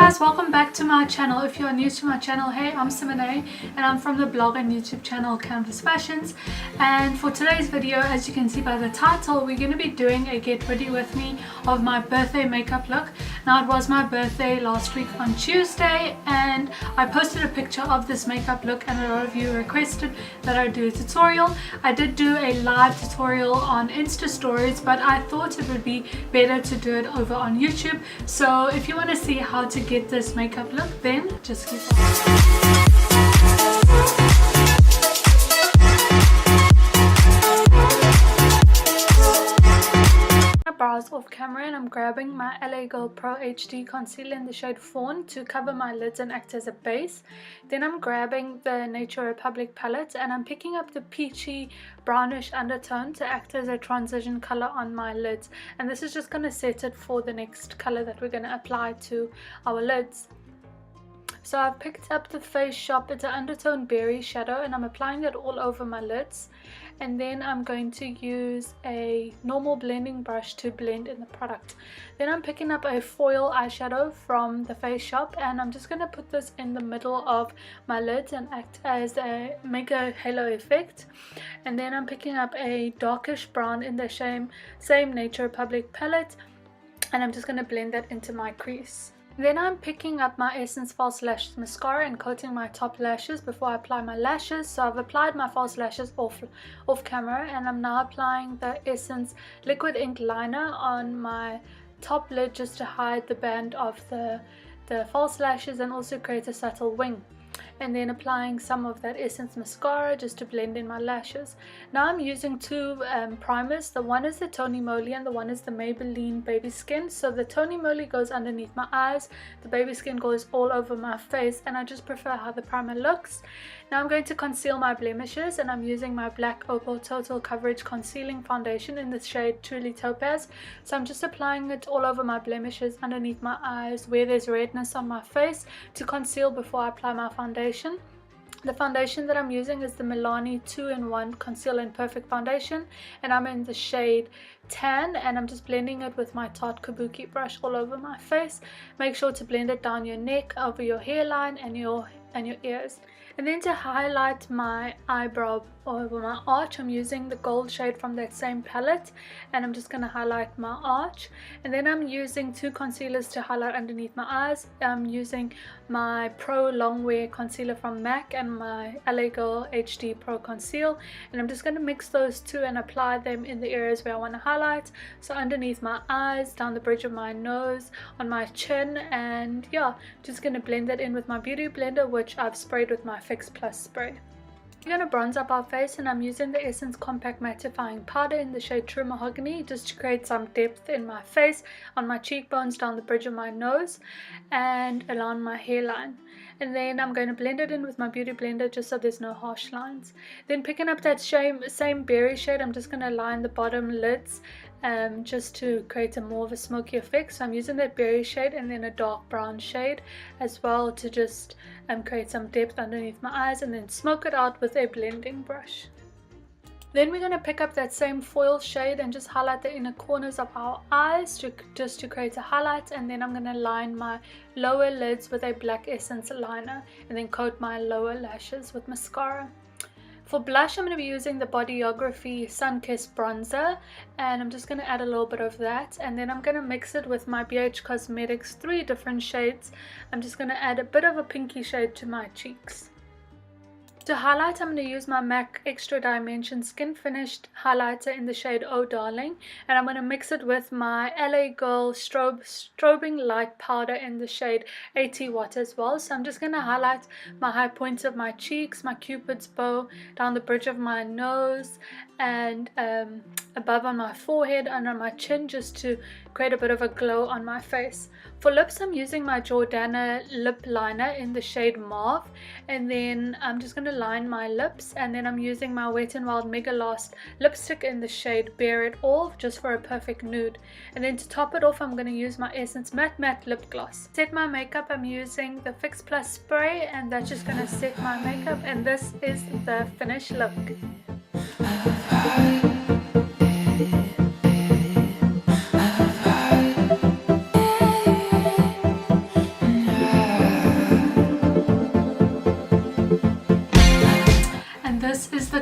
guys, welcome back to my channel. If you are new to my channel, hey, I'm Simone and I'm from the blog and YouTube channel Canvas Fashions. And for today's video, as you can see by the title, we're going to be doing a get ready with me of my birthday makeup look. Now, it was my birthday last week on Tuesday and I posted a picture of this makeup look and a lot of you requested that I do a tutorial. I did do a live tutorial on Insta stories, but I thought it would be better to do it over on YouTube. So if you want to see how to get this makeup look, then just keep on. Browse off camera and I'm grabbing my LA Girl Pro HD concealer in the shade Fawn to cover my lids and act as a base. Then I'm grabbing the Nature Republic palette and I'm picking up the peachy brownish undertone to act as a transition color on my lids, and this is just going to set it for the next color that we're going to apply to our lids. So I've picked up the Face Shop, it's an undertone berry shadow, and I'm applying that all over my lids. And then I'm going to use a normal blending brush to blend in the product. Then I'm picking up a foil eyeshadow from the Face Shop and I'm just going to put this in the middle of my lids and make a halo effect. And then I'm picking up a darkish brown in the same Nature Republic palette and I'm just going to blend that into my crease. Then I'm picking up my Essence False Lashes Mascara and coating my top lashes before I apply my lashes. So I've applied my false lashes off camera and I'm now applying the Essence Liquid Ink Liner on my top lid just to hide the band of the false lashes and also create a subtle wing. And then applying some of that Essence mascara just to blend in my lashes. Now I'm using two primers. The one is the Tony Moly and the one is the Maybelline Baby Skin. So the Tony Moly goes underneath my eyes, the Baby Skin goes all over my face, and I just prefer how the primer looks. Now I'm going to conceal my blemishes and I'm using my black Opal Total Coverage Concealing Foundation in the shade Truly Topaz. So I'm just applying it all over my blemishes, underneath my eyes, where there's redness on my face, to conceal before I apply my foundation. The foundation that I'm using is the Milani 2-in-1 Conceal and Perfect Foundation and I'm in the shade Tan, and I'm just blending it with my Tarte Kabuki brush all over my face. Make sure to blend it down your neck, over your hairline and your ears. And then to highlight my eyebrow over my arch, I'm using the gold shade from that same palette and I'm just going to highlight my arch. And then I'm using two concealers to highlight underneath my eyes. I'm using my Pro Longwear concealer from MAC and my LA Girl HD Pro Conceal, and I'm just going to mix those two and apply them in the areas where I want to highlight. So underneath my eyes, down the bridge of my nose, on my chin, and yeah, just going to blend that in with my beauty blender, which I've sprayed with my Fix Plus spray. I'm going to bronze up our face and I'm using the Essence Compact Mattifying Powder in the shade True Mahogany just to create some depth in my face, on my cheekbones, down the bridge of my nose and along my hairline. And then I'm going to blend it in with my beauty blender just so there's no harsh lines. Then picking up that same berry shade, I'm just going to line the bottom lids just to create a more of a smoky effect. So I'm using that berry shade and then a dark brown shade as well to just create some depth underneath my eyes, and then smoke it out with a blending brush. Then we're going to pick up that same foil shade and just highlight the inner corners of our eyes just to create a highlight, and then I'm going to line my lower lids with a black essence liner and then coat my lower lashes with mascara. For blush, I'm going to be using the Bodyography Sun Kissed Bronzer and I'm just going to add a little bit of that, and then I'm going to mix it with my BH Cosmetics 3 different shades. I'm just going to add a bit of a pinky shade to my cheeks. To highlight, I'm going to use my MAC Extra Dimension Skin Finished Highlighter in the shade Oh Darling, and I'm going to mix it with my LA Girl Strobing Light Powder in the shade 80 Watt as well. So I'm just going to highlight my high points of my cheeks, my cupid's bow, down the bridge of my nose and above on my forehead, under my chin, just to create a bit of a glow on my face. For lips, I'm using my Jordana lip liner in the shade Mauve, and then I'm just going to line my lips, and then I'm using my Wet n Wild Mega Last lipstick in the shade Bare It All just for a perfect nude. And then to top it off, I'm going to use my Essence Matte lip gloss. To set my makeup, I'm using the Fix Plus spray, and that's just going to set my makeup, and this is the finished look.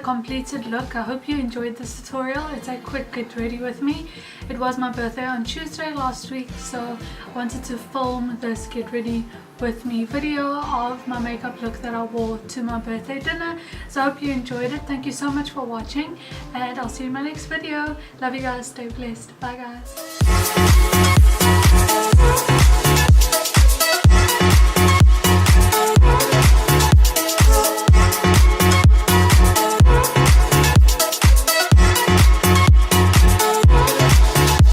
completed look. I hope you enjoyed this tutorial. It's a quick get ready with me. It was my birthday on Tuesday last week, so I wanted to film this get ready with me video of my makeup look that I wore to my birthday dinner. So I hope you enjoyed it. Thank you so much for watching, and I'll see you in my next video. Love you guys. Stay blessed. Bye guys.